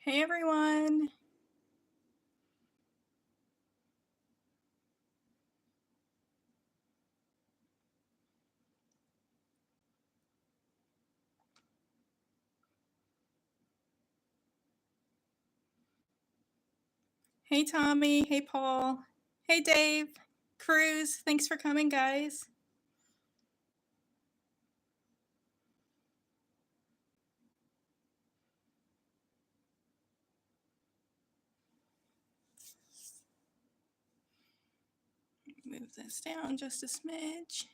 Hey everyone. Hey Tommy. Hey Paul. Hey Dave. Cruz. Thanks for coming, guys. Move this down just a smidge.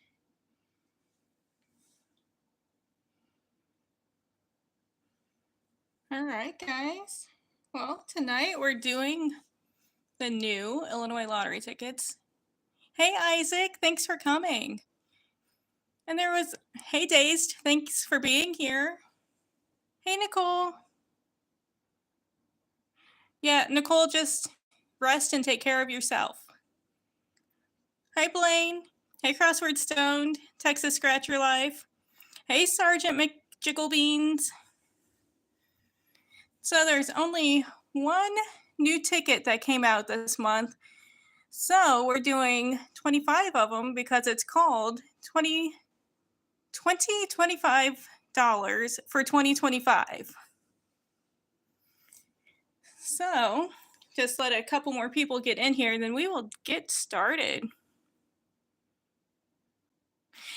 All right, guys. Well, tonight we're doing the new Illinois lottery tickets. Hey Isaac, thanks for coming. And there was, hey Dazed, thanks for being here. Hey Nicole. Yeah, Nicole, just rest and take care of yourself. Hi Blaine. Hey Crossword Stoned. Texas Scratch Your Life. Hey Sergeant McJigglebeans. So there's only one new ticket that came out this month. So we're doing 25 of them because it's called $25 for 2025. So just let a couple more people get in here, then we will get started.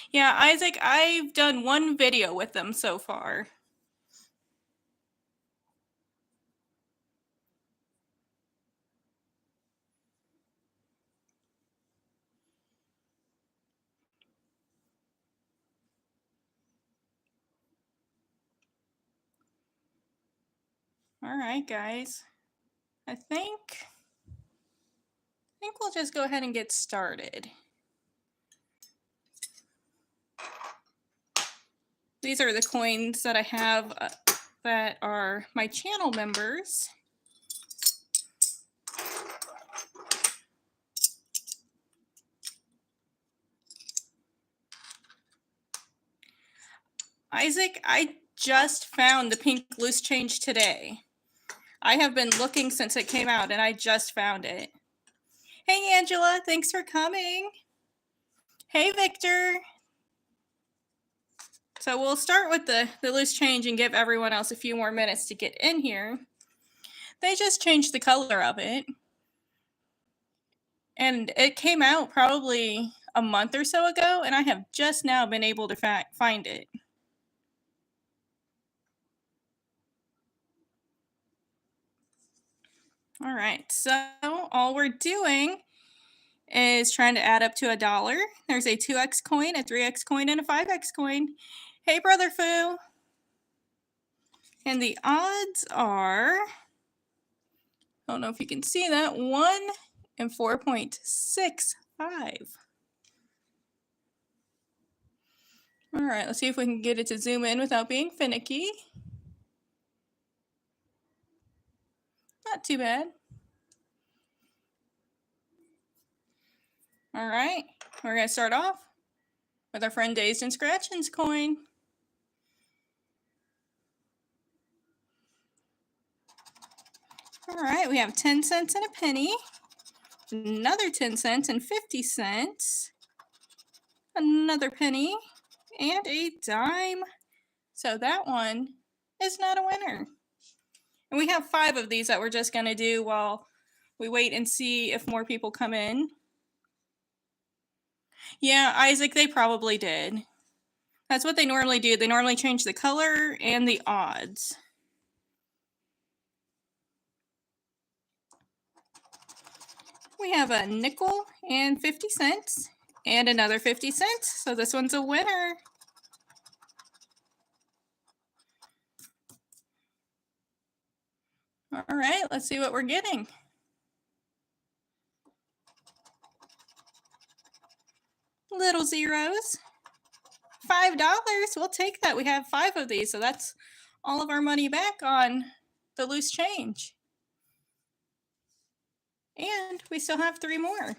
Yeah, Isaac, I've done one video with them so far. All right, guys. I think we'll just go ahead and get started. These are the coins that I have that are my channel members. Isaac, I just found the pink loose change today. I have been looking since it came out and I just found it. Hey Angela, thanks for coming. Hey Victor. So we'll start with the loose change and give everyone else a few more minutes to get in here. They just changed the color of it. And it came out probably a month or so ago, and I have just now been able to find it. All right, so all we're doing is trying to add up to $1. There's a 2x coin, a 3x coin, and a 5x coin. Hey, Brother Foo. And the odds are, I don't know if you can see that, 1 in 4.65. All right, let's see if we can get it to zoom in without being finicky. Not too bad. All right, we're going to start off with our friend Dazed and Scratchins coin. All right, we have 10 cents and a penny, another 10 cents and 50 cents, another penny, and a dime. So that one is not a winner. And we have 5 of these that we're just going to do while we wait and see if more people come in. Yeah, Isaac, they probably did. That's what they normally do. They normally change the color and the odds. We have a nickel and 50 cents and another 50 cents. So this one's a winner. All right, let's see what we're getting. Little zeros. $5. We'll take that. We have 5 of these, so that's all of our money back on the loose change. And we still have 3 more.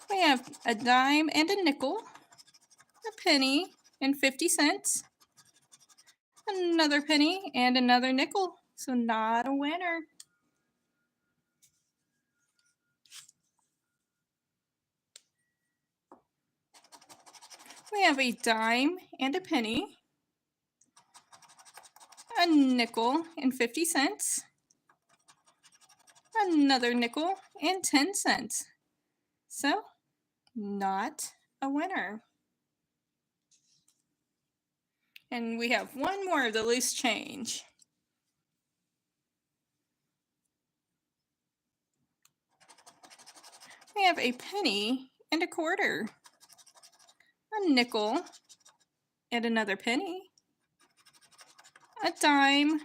We have a dime and a nickel, a penny, and 50 cents. Another penny and another nickel. So not a winner. We have a dime and a penny, a nickel and 50 cents, another nickel and 10 cents. So not a winner. And we have one more of the loose change. We have a penny and a quarter, a nickel and another penny, a dime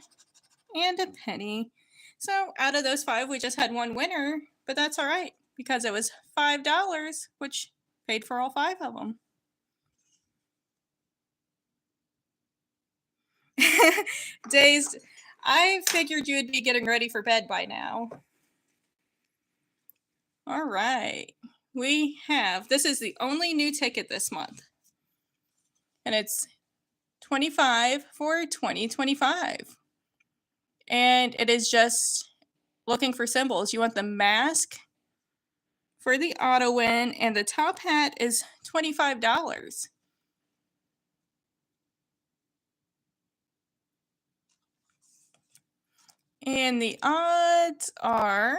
and a penny. So out of those 5, we just had one winner, but that's all right because it was $5, which paid for all 5 of them. Dazed, I figured you'd be getting ready for bed by now. All right, this is the only new ticket this month, and it's 25 for 2025. And it is just looking for symbols. You want the mask for the auto win, and the top hat is $25. And the odds are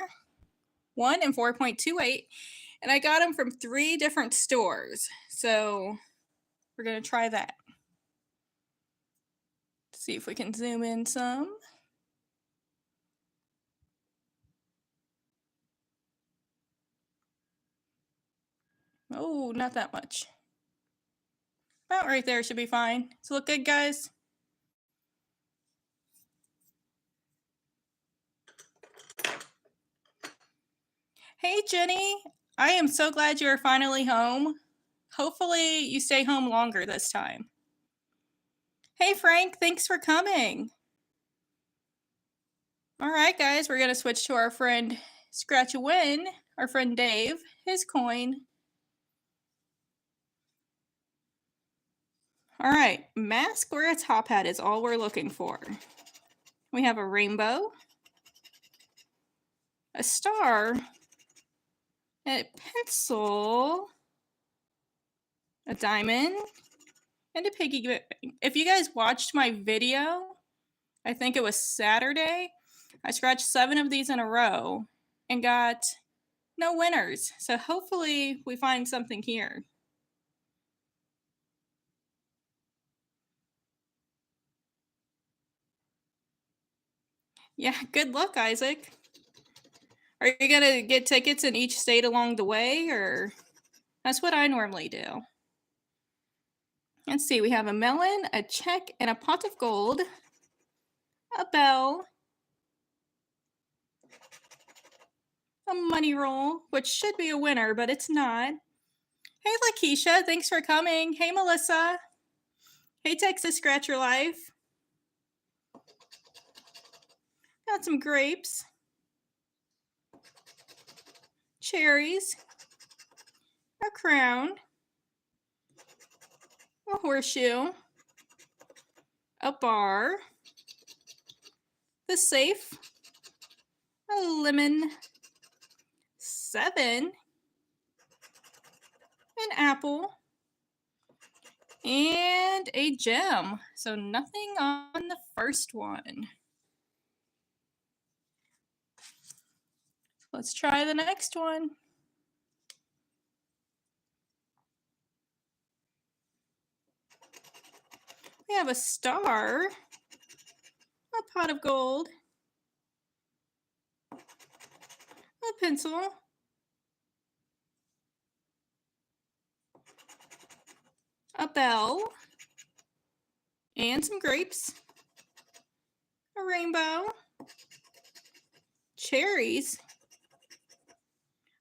1 in 4.28. And I got them from 3 different stores. So we're going to try that. See if we can zoom in some. Oh, not that much. About right there should be fine. So look good, guys. Hey, Jenny. I am so glad you're finally home. Hopefully you stay home longer this time. Hey, Frank. Thanks for coming. All right, guys. We're going to switch to our friend Scratch a Win, our friend Dave, his coin. All right, mask or a top hat is all we're looking for. We have a rainbow, a star, a pencil, a diamond, and a piggy bank. If you guys watched my video, I think it was Saturday, I scratched 7 of these in a row and got no winners. So hopefully we find something here. Yeah, good luck, Isaac. Are you going to get tickets in each state along the way, or? That's what I normally do. Let's see, we have a melon, a check, and a pot of gold, a bell, a money roll, which should be a winner, but it's not. Hey, Lakeisha, thanks for coming. Hey, Melissa. Hey, Texas Scratcher Life. Got some grapes, cherries, a crown, a horseshoe, a bar, the safe, a lemon, 7, an apple, and a gem. So nothing on the first one. Let's try the next one. We have a star, a pot of gold, a pencil, a bell, and some grapes, a rainbow, cherries,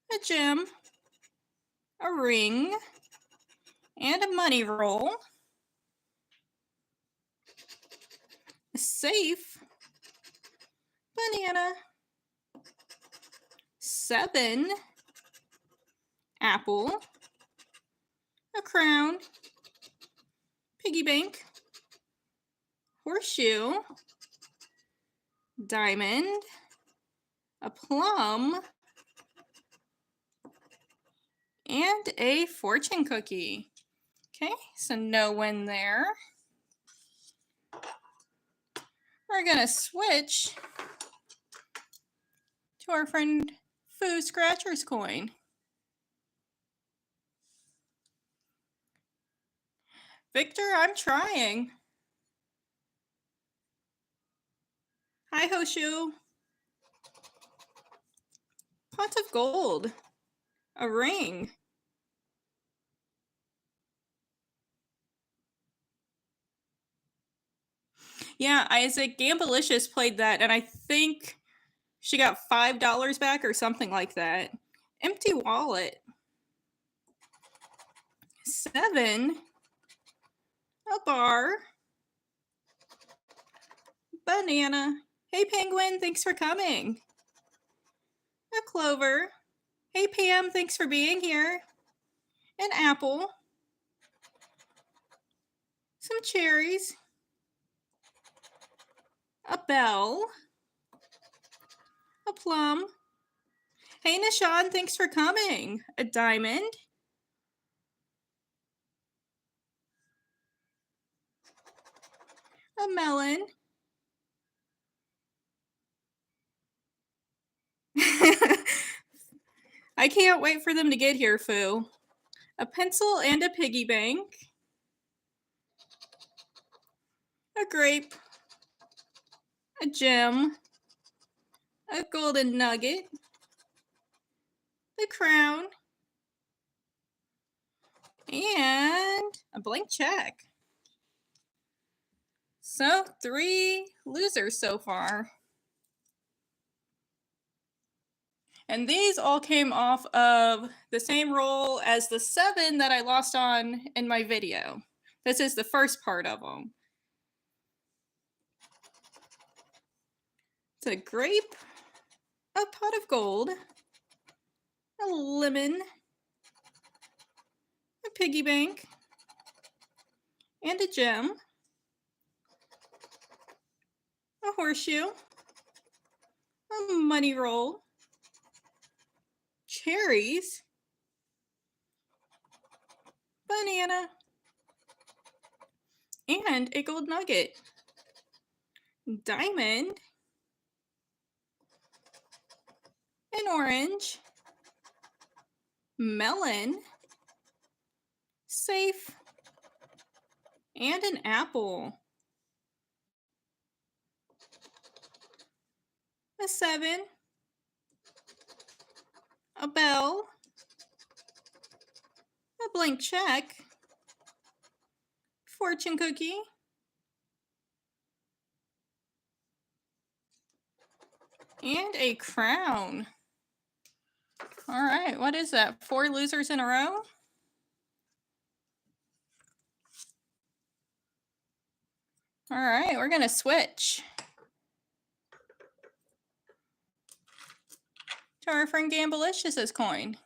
a gem, a ring, and a money roll, a safe, banana, 7, apple, a crown, piggy bank, horseshoe, diamond, a plum, and a fortune cookie. Okay, so no win there. We're gonna switch to our friend Foo Scratcher's coin. Victor, I'm trying. Hi, Hoshu. Pot of gold. A ring. Yeah, Isaac, Gambalicious played that, and I think she got $5 back or something like that. Empty wallet. 7. A bar. Banana. Hey, Penguin, thanks for coming. A clover. Hey, Pam, thanks for being here. An apple. Some cherries. A bell. A plum. Hey, Nishan, thanks for coming. A diamond. A melon. I can't wait for them to get here, Foo. A pencil and a piggy bank. A grape. A gem. A golden nugget. The crown. And a blank check. So 3 losers so far. And these all came off of the same roll as the 7 that I lost on in my video. This is the first part of them. It's a grape, a pot of gold, a lemon, a piggy bank, and a gem, a horseshoe, a money roll, cherries, banana, and a gold nugget, diamond, an orange, melon, safe, and an apple. A 7, a bell, a blank check, fortune cookie, and a crown. All right, what is that? 4 losers in a row? All right, we're gonna switch to our friend Gambalicious's coin.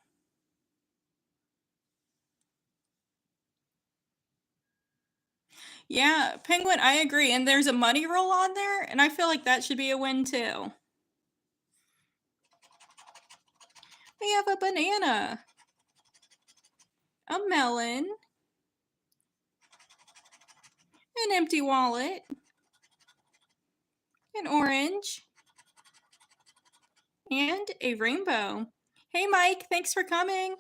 Yeah, Penguin, I agree. And there's a money roll on there, and I feel like that should be a win too. We have a banana, a melon, an empty wallet, an orange, and a rainbow. Hey, Mike, thanks for coming.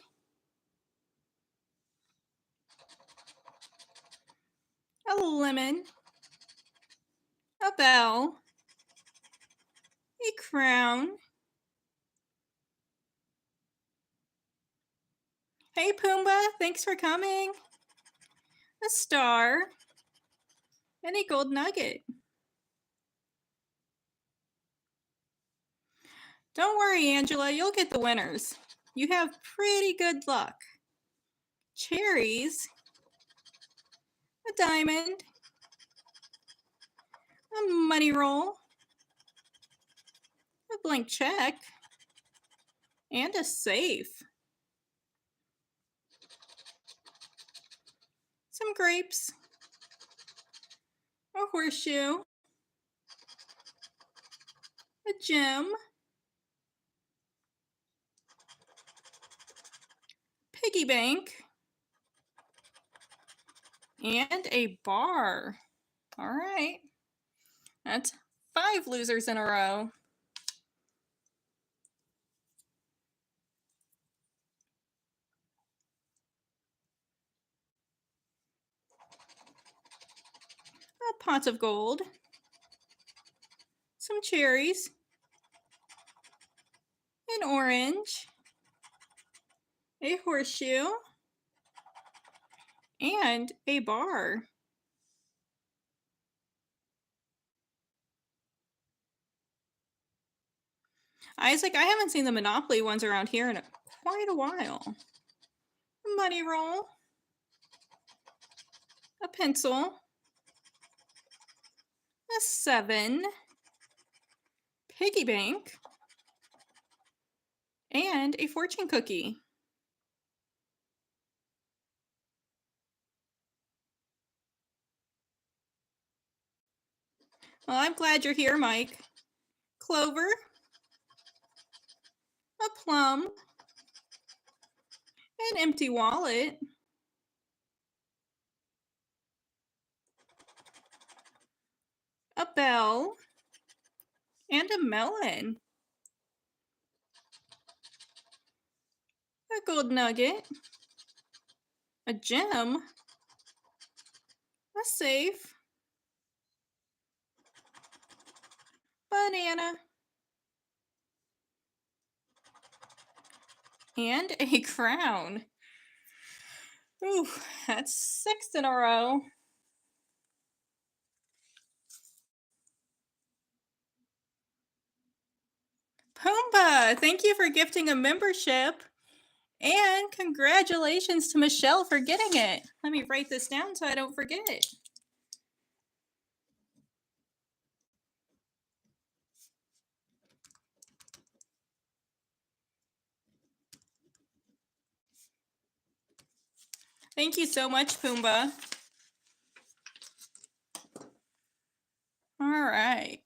A lemon, a bell, a crown. Hey, Pumbaa, thanks for coming. A star, and a gold nugget. Don't worry, Angela, you'll get the winners. You have pretty good luck. Cherries, a diamond, a money roll, a blank check, and a safe. Some grapes, a horseshoe, a gem, piggy bank, and a bar. All right. That's 5 losers in a row. A pot of gold, some cherries, an orange, a horseshoe, and a bar. Isaac, I haven't seen the Monopoly ones around here in quite a while. Money roll, a pencil, a 7, piggy bank, and a fortune cookie. Well, I'm glad you're here, Mike. Clover, a plum, an empty wallet, a bell, and a melon. A gold nugget, a gem, a safe, banana, and a crown. Ooh, that's 6 in a row. Pumbaa, thank you for gifting a membership. And congratulations to Michelle for getting it. Let me write this down so I don't forget it. Thank you so much, Pumbaa. All right.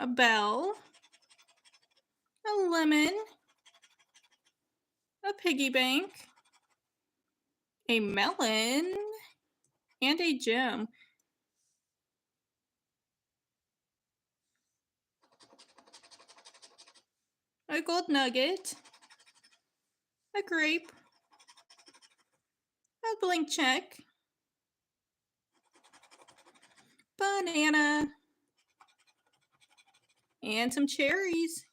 A bell, a lemon, a piggy bank, a melon, and a gem. A gold nugget, a grape, a blank check, banana, and some cherries.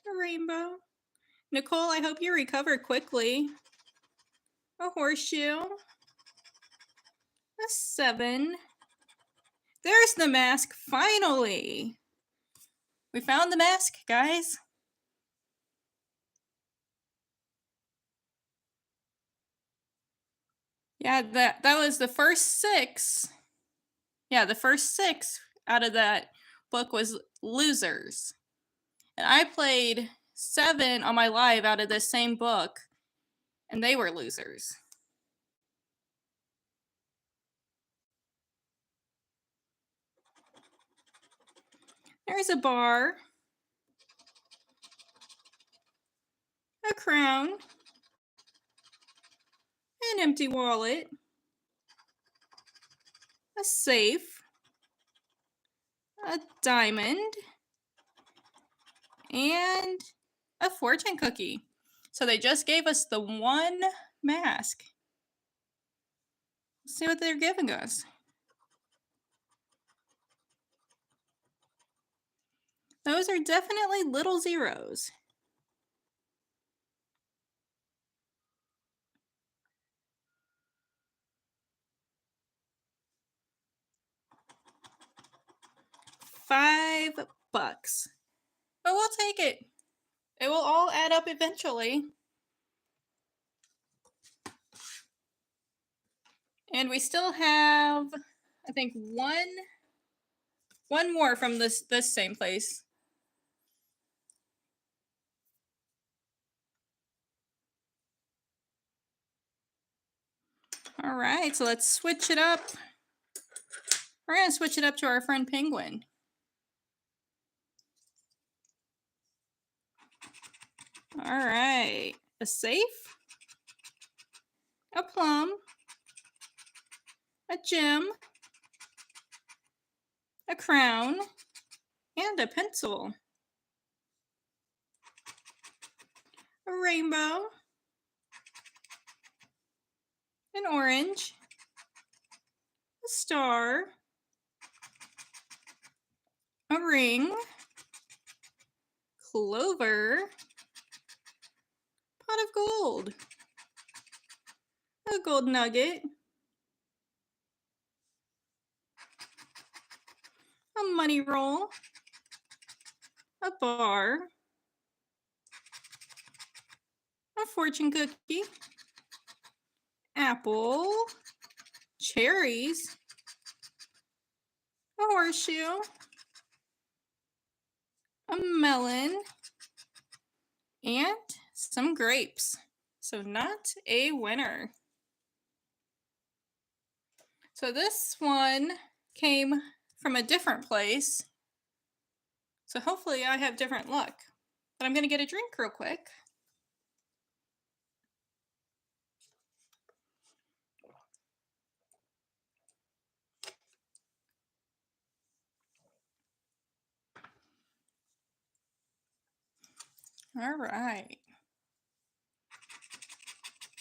A rainbow. Nicole, I hope you recover quickly. A horseshoe, a 7. There's the mask, finally. We found the mask, guys. Yeah, that was the first 6. Yeah, the first 6 out of that book was losers. And I played 7 on my live out of this same book, and they were losers. There's a bar, a crown, an empty wallet, a safe, a diamond, and a fortune cookie. So they just gave us the one mask. Let's see what they're giving us. Those are definitely little zeros. $5. But we'll take it. It will all add up eventually. And we still have, I think, one more from this same place. All right, so let's switch it up. We're going to switch it up to our friend Penguin. All right, a safe, a plum, a gem, a crown, and a pencil. A rainbow, an orange, a star, a ring, clover, pot of gold, a gold nugget, a money roll, a bar, a fortune cookie, apple, cherries, a horseshoe, a melon, and some grapes. So not a winner. So this one came from a different place. So hopefully I have different luck. But I'm going to get a drink real quick. All right.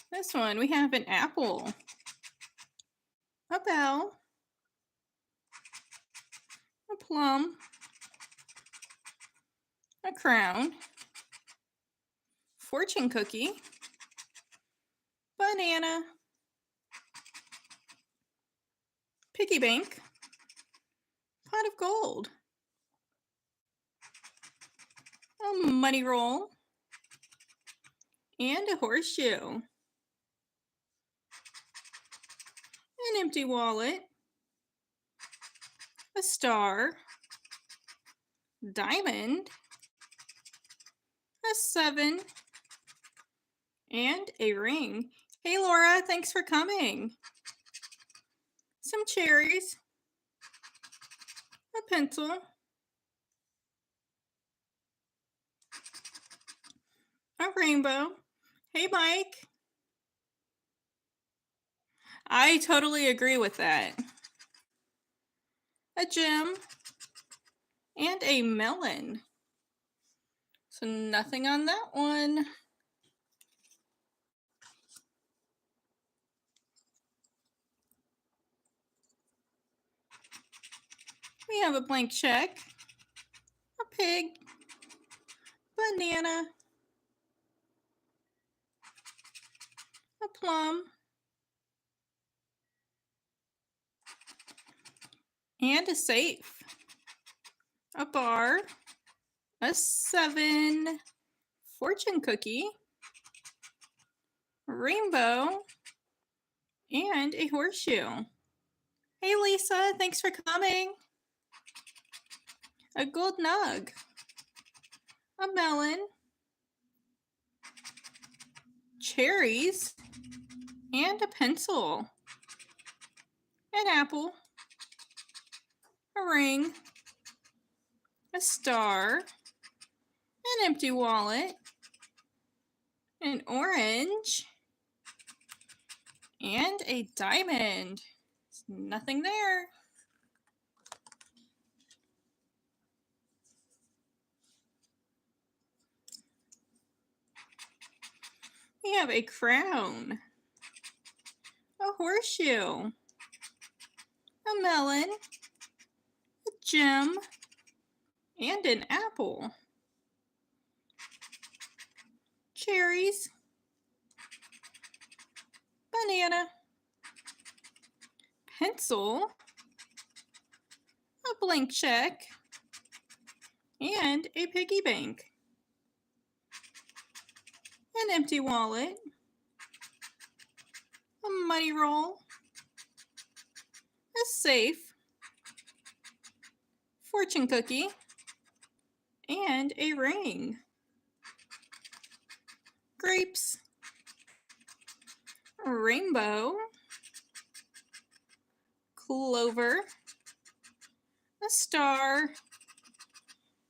This one, we have an apple, a bell, a plum, a crown, fortune cookie, banana, piggy bank, pot of gold, a money roll, and a horseshoe, an empty wallet, a star, diamond, a 7, and a ring. Hey Laura, thanks for coming. Some cherries, a pencil, a rainbow. Hey Mike. I totally agree with that. A gem and a melon. So nothing on that one. We have a blank check, a pig, banana, a plum, and a safe, a bar, a 7, fortune cookie, rainbow, and a horseshoe. Hey Lisa, thanks for coming. A gold nug, a melon, cherries, and a pencil, an apple, a ring, a star, an empty wallet, an orange, and a diamond. There's nothing there. We have a crown, a horseshoe, a melon, a gem, and an apple. Cherries, banana, pencil, a blank check, and a piggy bank. An empty wallet, a money roll, a safe, fortune cookie, and a ring. Grapes, a rainbow, clover, a star,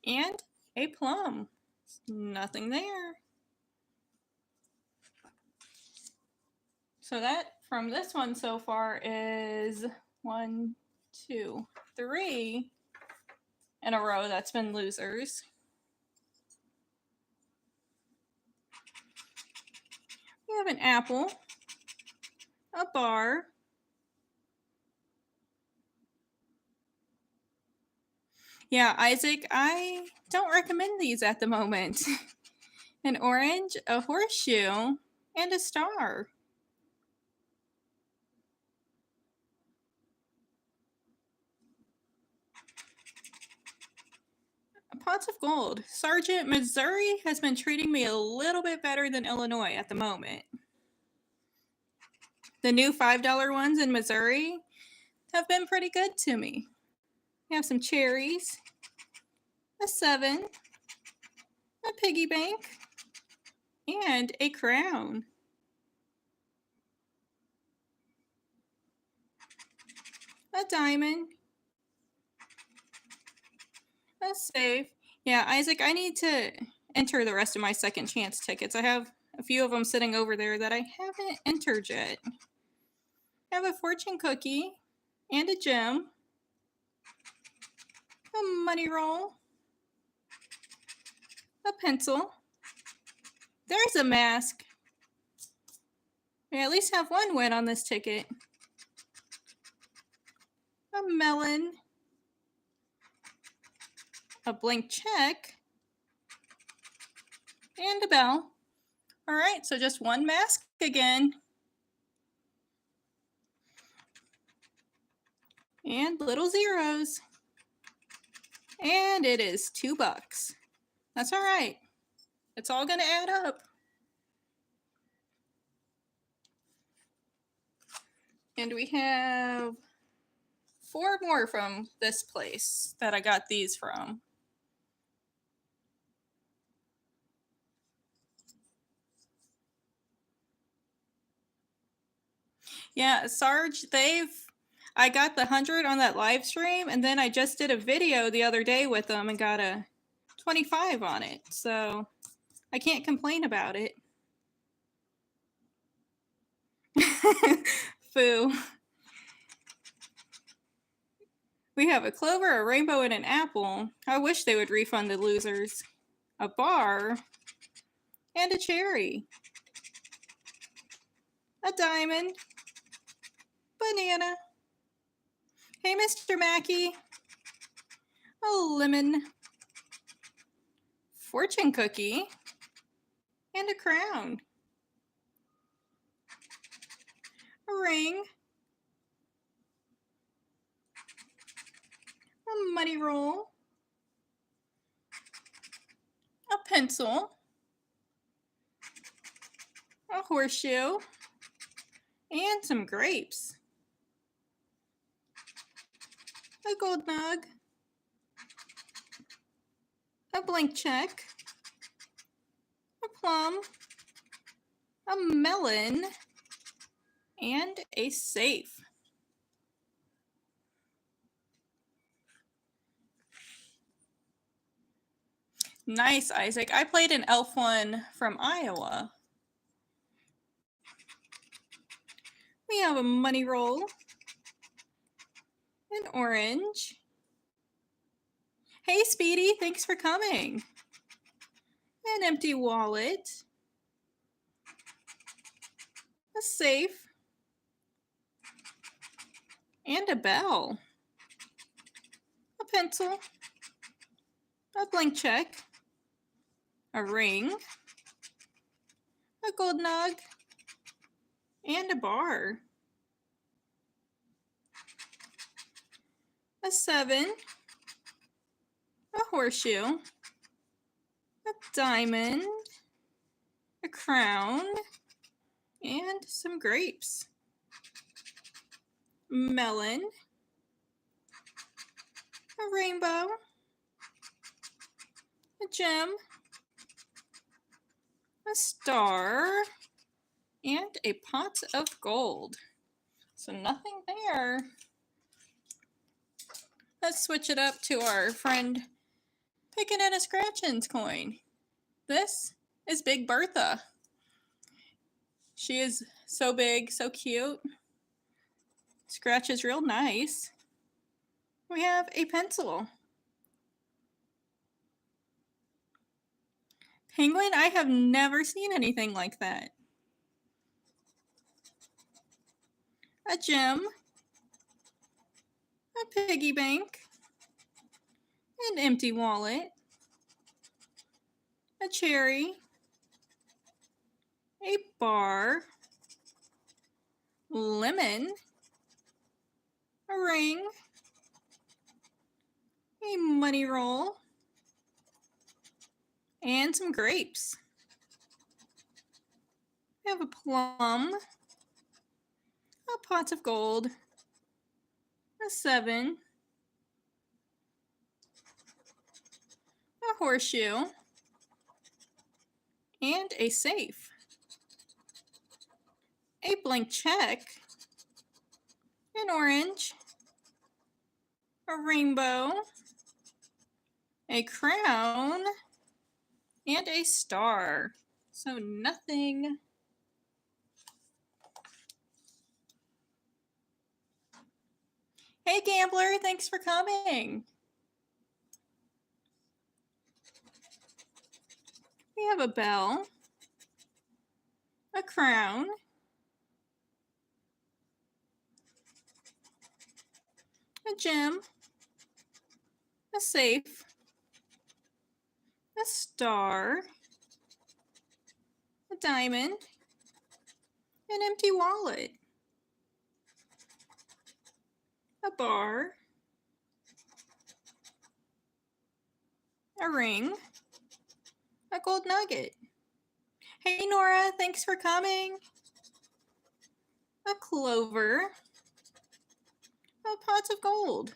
and a plum. Nothing there. So that from this one so far is 1, 2, 3 in a row that's been losers. We have an apple, a bar, yeah, Isaac, I don't recommend these at the moment. An orange, a horseshoe, and a star. Pots of gold. Sergeant, Missouri has been treating me a little bit better than Illinois at the moment. The new $5 ones in Missouri have been pretty good to me. We have some cherries, a 7, a piggy bank, and a crown. A diamond, a safe. Yeah, Isaac, I need to enter the rest of my second chance tickets. I have a few of them sitting over there that I haven't entered yet. I have a fortune cookie and a gem, a money roll, a pencil. There's a mask. We at least have one win on this ticket. A melon, a blank check, and a bell. All right, so just one mask again. And little zeros. And it is $2. That's all right. It's all gonna add up. And we have 4 more from this place that I got these from. Yeah, Sarge, I got the 100 on that live stream, and then I just did a video the other day with them and got a 25 on it. So I can't complain about it. Foo. We have a clover, a rainbow, and an apple. I wish they would refund the losers. A bar, and a cherry. A diamond. Banana. Hey, Mr. Mackey. A lemon. Fortune cookie. And a crown. A ring. A money roll. A pencil. A horseshoe. And some grapes. A gold nug. A blank check. A plum. A melon. And a safe. Nice, Isaac. I played an elf one from Iowa. We have a money roll, an orange. Hey, Speedy, thanks for coming. An empty wallet, a safe, and a bell. A pencil, a blank check, a ring, a gold nug, and a bar. A 7, a horseshoe, a diamond, a crown, and some grapes. Melon, a rainbow, a gem, a star, and a pot of gold. So nothing there. Let's switch it up to our friend Picking at a Scratchins coin. This is Big Bertha. She is so big, so cute. Scratches real nice. We have a pencil. Penguin, I have never seen anything like that. A gem. A piggy bank. An empty wallet. A cherry. A bar. Lemon. A ring. A money roll. And some grapes. We have a plum. A pot of gold. A 7. A horseshoe. And a safe. A blank check. An orange. A rainbow. A crown. And a star. So nothing. Hey Gambler, thanks for coming. We have a bell. A crown. A gem. A safe. A star. A diamond. An empty wallet. A bar. A ring. A gold nugget. Hey Nora, thanks for coming. A clover. A pot of gold.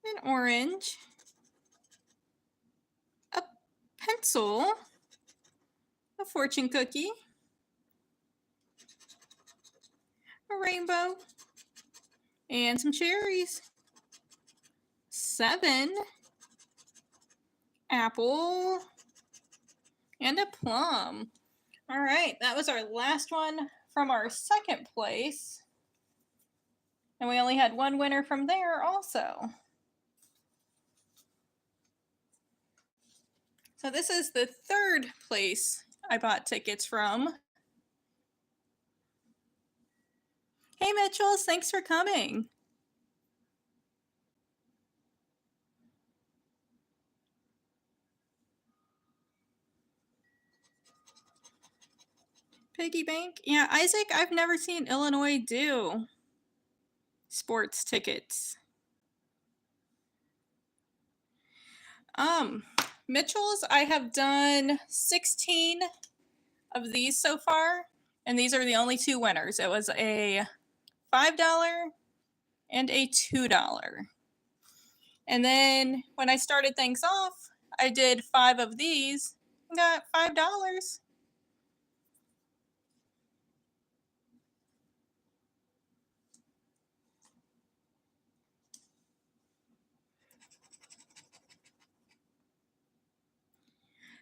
An orange. A pencil. A fortune cookie. A rainbow. And some cherries. 7. Apple. And a plum. All right, that was our last one from our second place. And we only had one winner from there also. So this is the third place I bought tickets from. Hey Mitchells, thanks for coming. Piggy bank? Yeah, Isaac, I've never seen Illinois do sports tickets. Mitchell's, I have done 16 of these so far, and these are the only 2 winners. It was a $5 and a $2. And then when I started things off, I did 5 of these and got $5.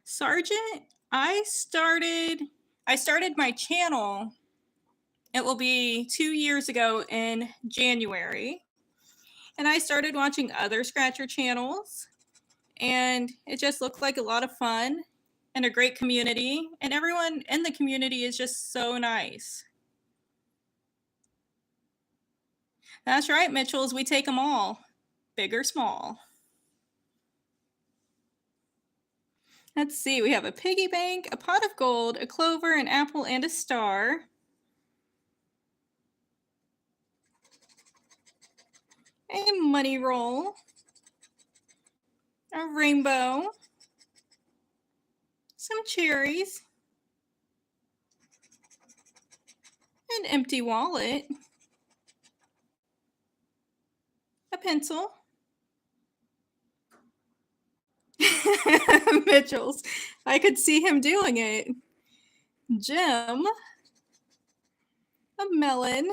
Sergeant, I started my channel. It will be 2 years ago in January. And I started watching other Scratcher channels. And it just looked like a lot of fun and a great community. And everyone in the community is just so nice. That's right, Mitchells. We take them all, big or small. Let's see. We have a piggy bank, a pot of gold, a clover, an apple, and a star. A money roll. A rainbow. Some cherries. An empty wallet. A pencil. Mitchell's. I could see him doing it. Gem. A melon.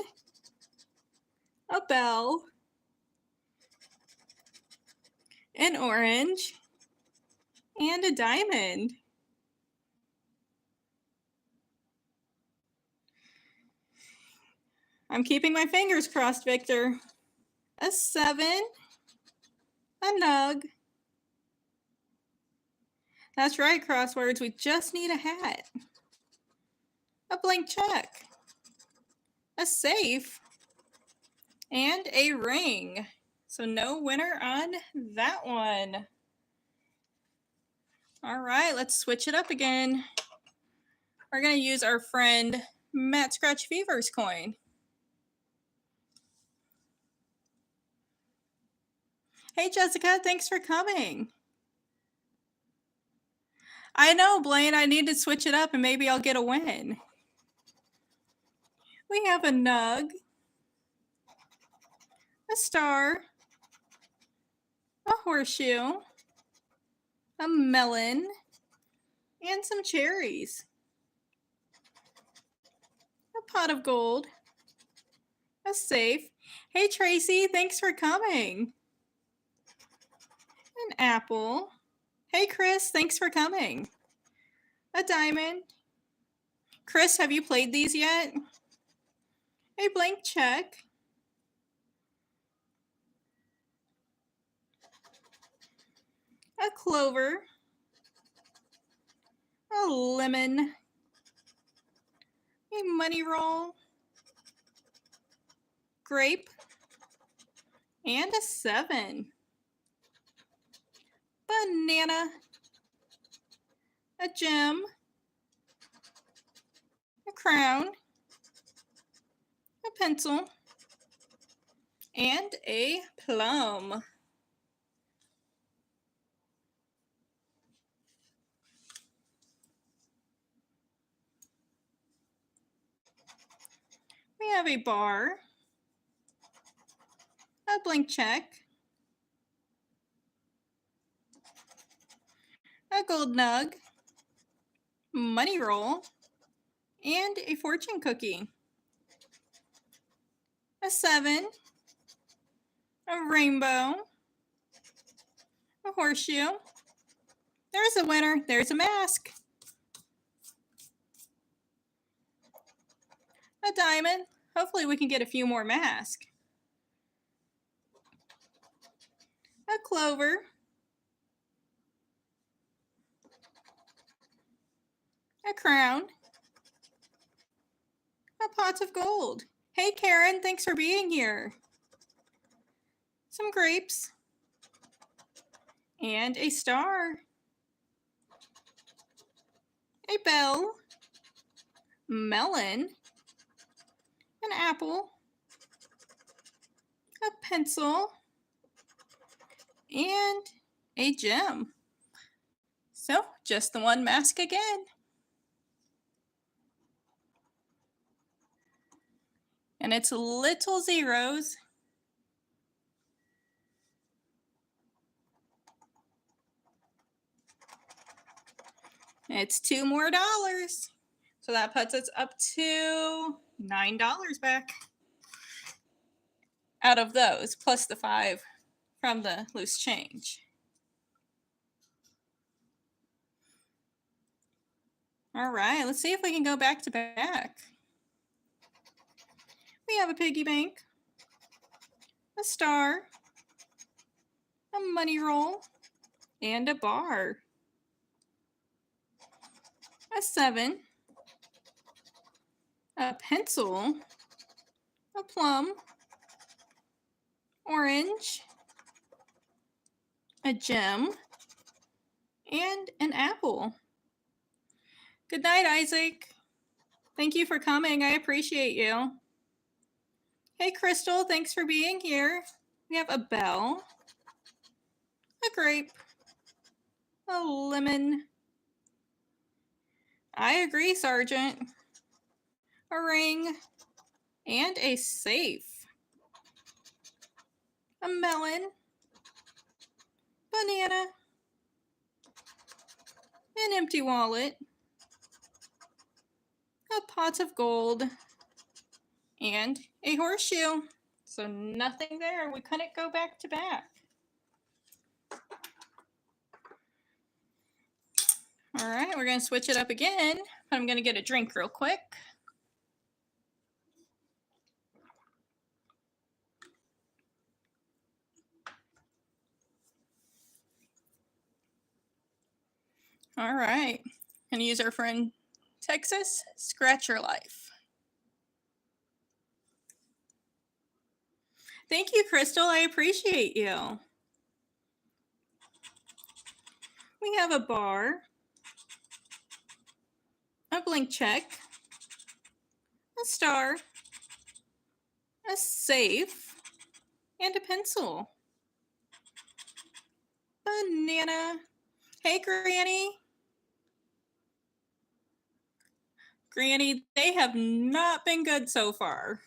A bell. an orange, and a diamond. I'm keeping my fingers crossed, Victor. A 7, a nug. That's right, crosswords, we just need a hat. A blank check. A safe. And a ring. So no winner on that one. All right, let's switch it up again. We're going to use our friend Matt Scratch Fever's coin. Hey, Jessica, thanks for coming. I know, Blaine, I need to switch it up and maybe I'll get a win. We have a nug, a star, a horseshoe, a melon, and some cherries. A pot of gold, a safe. Hey, Tracy, thanks for coming. An apple. Hey, Chris, thanks for coming. A diamond. Chris, have you played these yet? A blank check. A clover. A lemon. A money roll. Grape. And a 7. Banana. A gem. A crown. A pencil. And a plum. We have a bar, a blank check, a gold nug, money roll, and a fortune cookie. A 7, a rainbow, a horseshoe. There's a winner. There's a mask. A diamond. Hopefully we can get a few more masks. A clover. A crown. A pot of gold. Hey Karen, thanks for being here. Some grapes. And a star. A bell. Melon. An apple. A pencil. And a gem. So, just the one mask again. And it's little zeros. It's $2 more. So that puts us up to $9 back out of those, plus the 5 from the loose change. All right, let's see if we can go back to back. We have a piggy bank, a star, a money roll, and a bar. A 7, a pencil, a plum, orange, a gem, and an apple. Good night, Isaac. Thank you for coming. I appreciate you. Hey, Crystal, thanks for being here. We have a bell, a grape, a lemon. I agree, Sergeant. A ring, and a safe. A melon, banana, an empty wallet, a pot of gold, and a horseshoe. So nothing there. We couldn't go back to back. we're going to switch it up again, but I'm going to get a drink real quick. All right. Going to use our friend Texas Scratch Your Life. Thank you, Crystal. I appreciate you. We have a bar, a blank check, a star, a safe, and a pencil. Banana. Hey, Granny. Granny, they have not been good so far.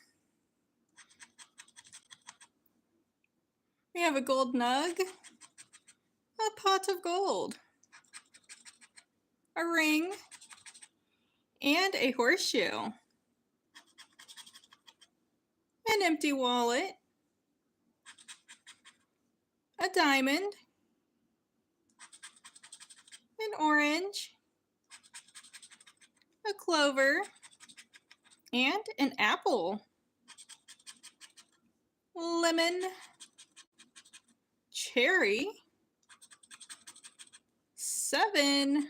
We have a gold nug, a pot of gold, a ring, and a horseshoe. An empty wallet, a diamond, an orange, a clover, and an apple. Lemon, cherry, 7,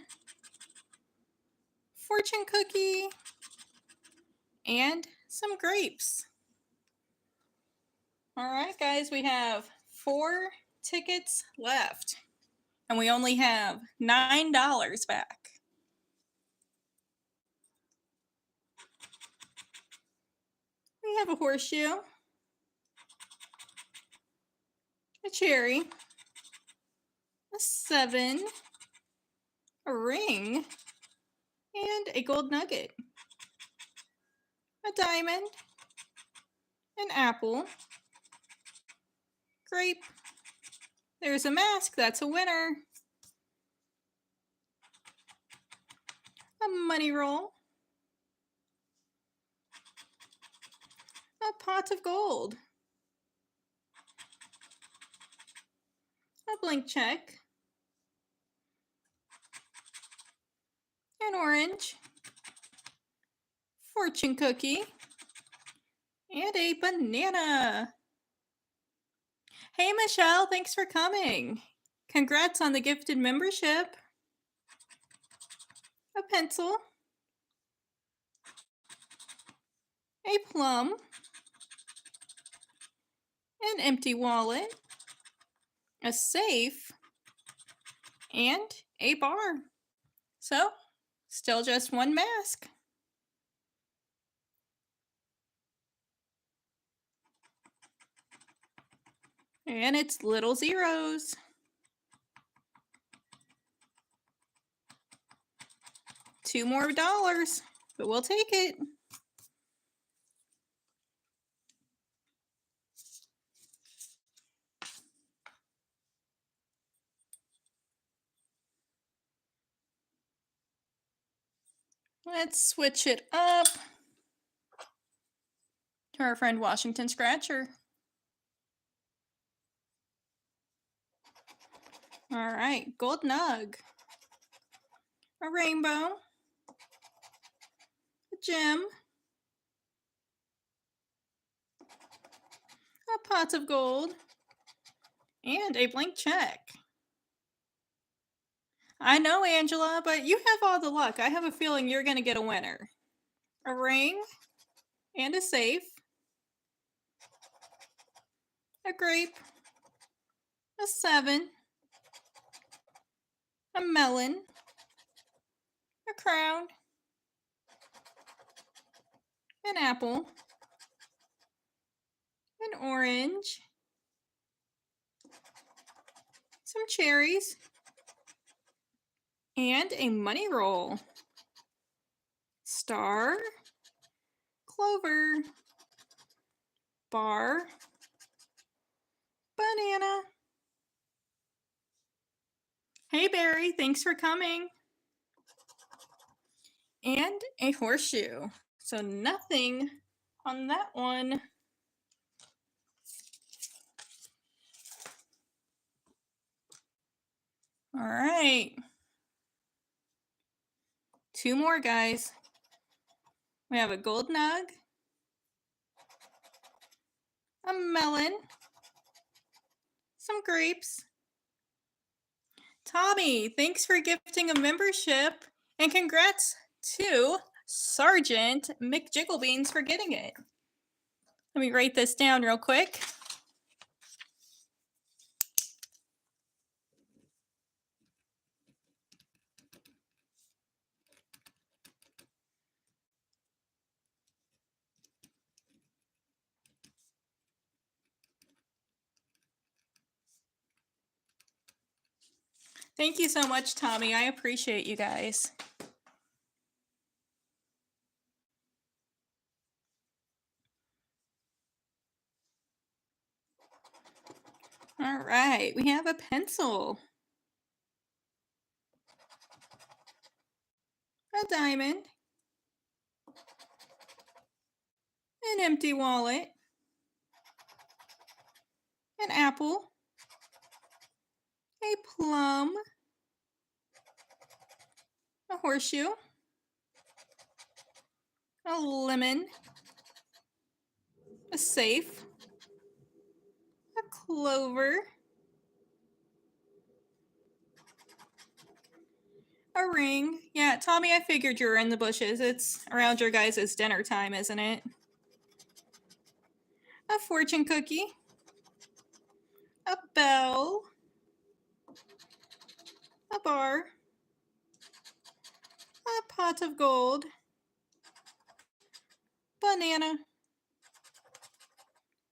fortune cookie, and some grapes. All right, guys, we have 4 tickets left, and we only have $9 back. We have a horseshoe, a cherry, a 7, a ring, and a gold nugget, a diamond, an apple, grape. There's a mask, that's a winner. A money roll, a pot of gold, a blank check, an orange, fortune cookie, and a banana. Hey, Michelle, thanks for coming. Congrats on the gifted membership. A pencil, a plum, an empty wallet, a safe, and a bar. So, still just one mask. And it's little zeros. $2 more, but we'll take it. Let's switch it up to our friend Washington Scratcher. All right, gold nug, a rainbow, a gem, a pot of gold, and a blank check. I know, Angela, but you have all the luck. I have a feeling you're going to get a winner. A ring and a safe, a grape, a 7, a melon, a crown, an apple, an orange, some cherries, and a money roll. Star, clover, bar, banana. Hey, Barry, thanks for coming. And a horseshoe. So nothing on that one. All right. 2 more, guys. We have a gold nug, a melon, some grapes. Tommy, thanks for gifting a membership, and congrats to Sergeant McJigglebeans for getting it. Let me write this down real quick. Thank you so much, Tommy. I appreciate you guys. All right, we have a pencil, a diamond, an empty wallet, an apple, a plum, a horseshoe, a lemon, a safe, a clover, a ring. Yeah, Tommy, I figured you were in the bushes. It's around your guys' dinner time, isn't it? A fortune cookie, a bell, a bar, a pot of gold, banana,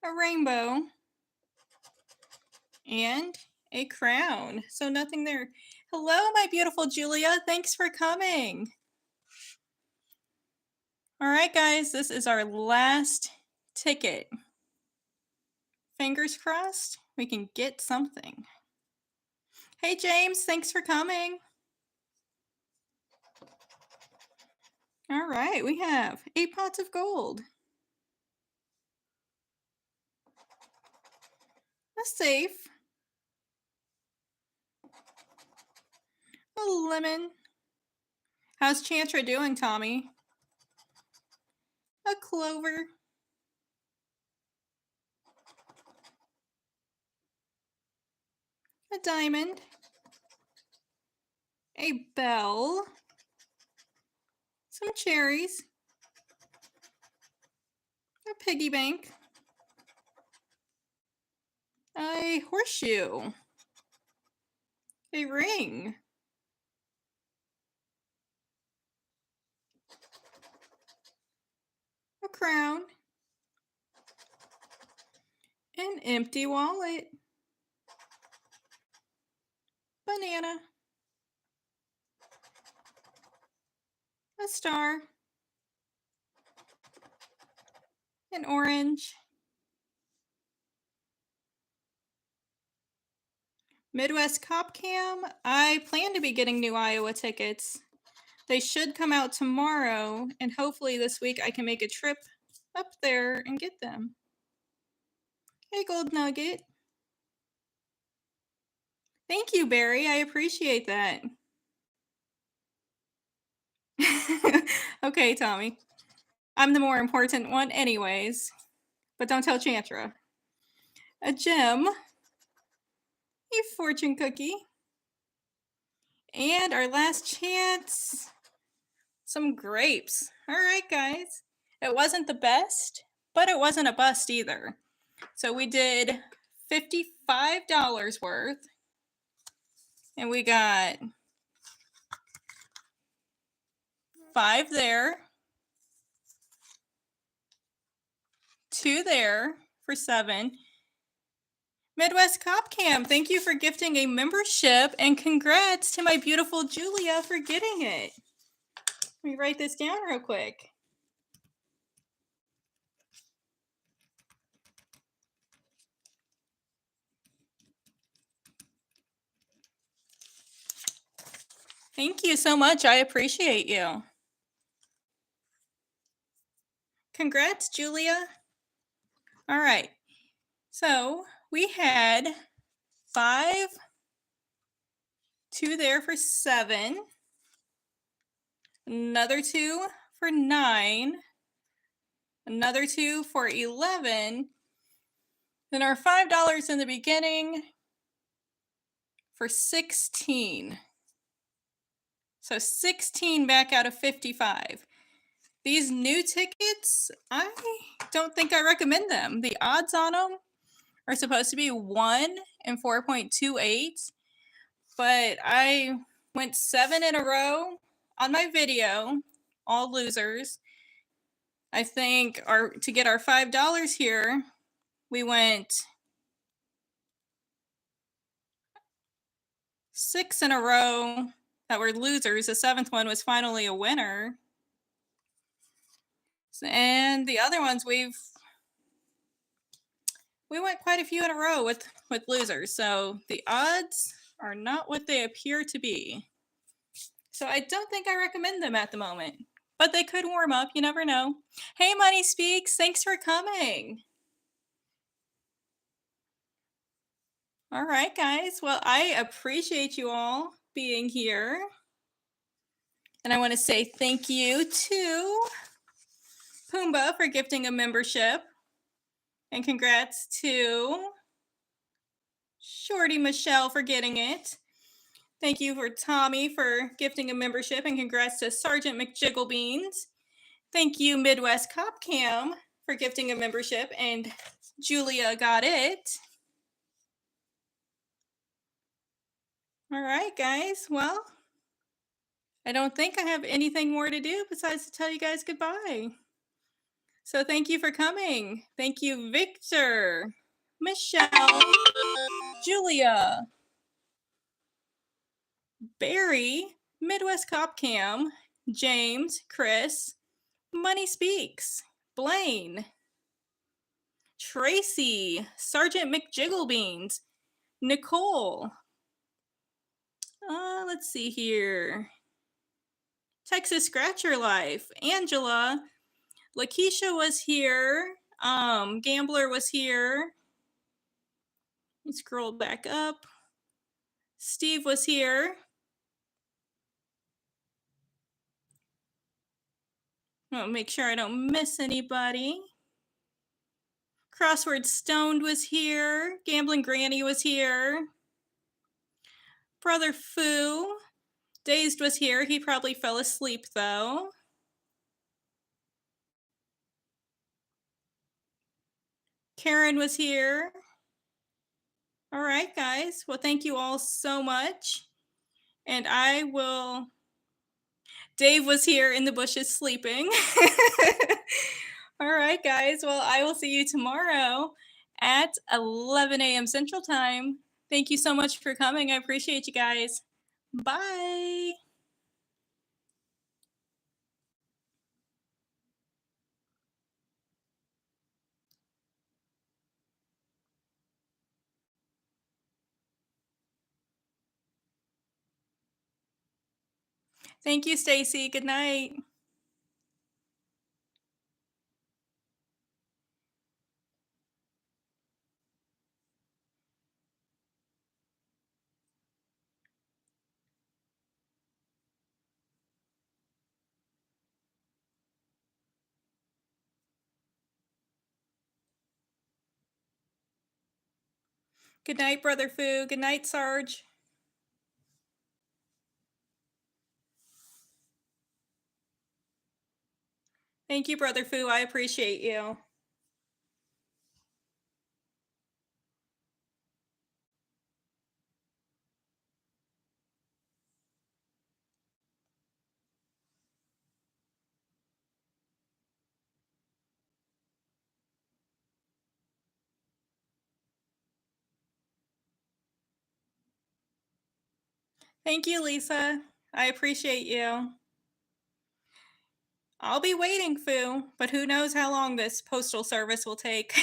a rainbow, and a crown. So nothing there. Hello, my beautiful Julia. Thanks for coming. All right, guys, this is our last ticket. Fingers crossed we can get something. Hey, James, thanks for coming. All right, we have 8 pots of gold, a safe, a lemon. How's Chantra doing, Tommy? A clover, a diamond, a bell, some cherries, a piggy bank, a horseshoe, a ring, a crown, an empty wallet, banana, a star, an orange, Midwest Cop Cam. I plan to be getting new Iowa tickets. They should come out tomorrow, and hopefully this week I can make a trip up there and get them. Hey, Gold Nugget. Thank you, Barry. I appreciate that. Okay, Tommy. I'm the more important one anyways, but don't tell Chantra. A gem, a fortune cookie, and our last chance, some grapes. All right, guys. It wasn't the best, but it wasn't a bust either. So we did $55 worth, and we got 5 there, 2 there for 7. Midwest Cop Cam, thank you for gifting a membership, and congrats to my beautiful Julia for getting it. Let me write this down real quick. Thank you so much. I appreciate you. Congrats, Julia. All right. So we had 5, 2 there for 7, another 2 for 9, another 2 for 11, then our $5 in the beginning for 16. So 16 back out of 55. These new tickets, I don't think I recommend them. The odds on them are supposed to be 1 in 4.28, but I went 7 in a row on my video, all losers. I think to get our $5 here, we went 6 in a row that were losers. The 7th one was finally a winner. And the other ones we went quite a few in a row with losers. So the odds are not what they appear to be. So I don't think I recommend them at the moment, but they could warm up. You never know. Hey, Money Speaks, thanks for coming. All right, guys. Well, I appreciate you all being here. And I want to say thank you to Pumbaa for gifting a membership. And congrats to Shorty Michelle for getting it. Thank you for Tommy for gifting a membership, and congrats to Sergeant McJigglebeans. Thank you, Midwest Cop Cam, for gifting a membership, and Julia got it. All right, guys. Well, I don't think I have anything more to do besides to tell you guys goodbye. So thank you for coming. Thank you, Victor, Michelle, Julia, Barry, Midwest Cop Cam, James, Chris, Money Speaks, Blaine, Tracy, Sergeant McJigglebeans, Nicole. Let's see here. Texas Scratcher Life, Angela, Lakeisha was here. Gambler was here. Let's scroll back up. Steve was here. I'll make sure I don't miss anybody. Crossword Stoned was here. Gambling Granny was here. Brother Foo. Dazed was here. He probably fell asleep though. Karen was here. All right, guys. Well, thank you all so much. And I will... Dave was here in the bushes sleeping. All right, guys. Well, I will see you tomorrow at 11 a.m. Central Time. Thank you so much for coming. I appreciate you guys. Bye. Thank you, Stacy. Good night. Good night, Brother Foo. Good night, Sarge. Thank you, Brother Foo. I appreciate you. Thank you, Lisa. I appreciate you. I'll be waiting, Foo, but who knows how long this postal service will take.